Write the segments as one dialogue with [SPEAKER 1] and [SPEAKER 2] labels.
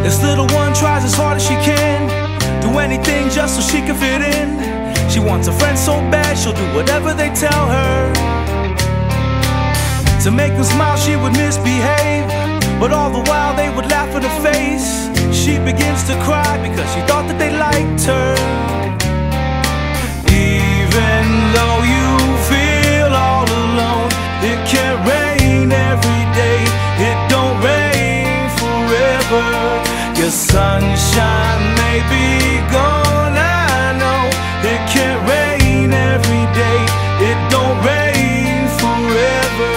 [SPEAKER 1] This little one tries as hard as she can, do anything just so she can fit in. She wants a friend so bad, she'll do whatever they tell her. To make them smile she would misbehave, but all the while they would laugh in her face. She begins to cry because she thought that they liked her. Even though you feel all alone, it can't rain every day, it don't rain forever. Your sunshine may be gone, I know. It can't rain every day, it don't rain forever.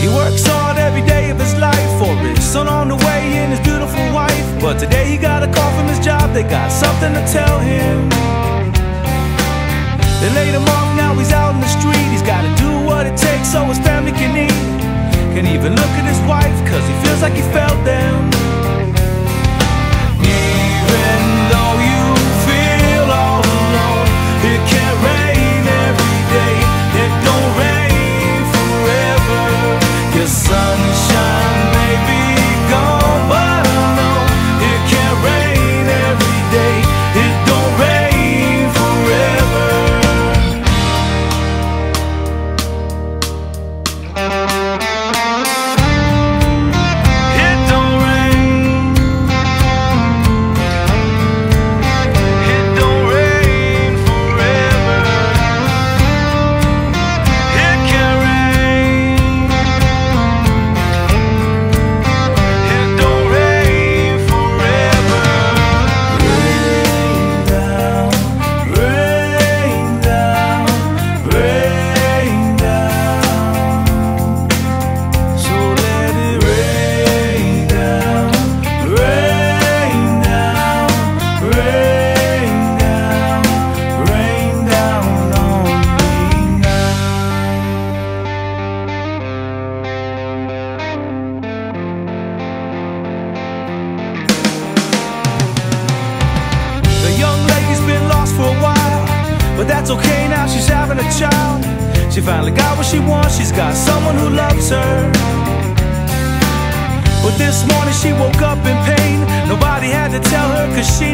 [SPEAKER 1] He works hard every day of his life for his son on the way and his beautiful wife. But today he got a call from his job, they got something to tell him. They laid him off, now he's out in the street. He's gotta do what it takes so his family can eat. Can't even look at his wife cause he feels like he failed them. Even though you feel all alone, it can't rain every day, it don't rain forever. Your sunshine may be gone, but I know it can't rain every day, it don't rain forever. It don't rain, it don't rain forever. It can't rain, it don't rain forever. Rain down, rain down, rain down. So let it rain down, rain down, rain down, rain down on me now. The young lady's been lost for a while, but that's okay now, she's having a child. She finally got what she wants, she's got someone who loves her. But this morning she woke up in pain, nobody had to tell her cause she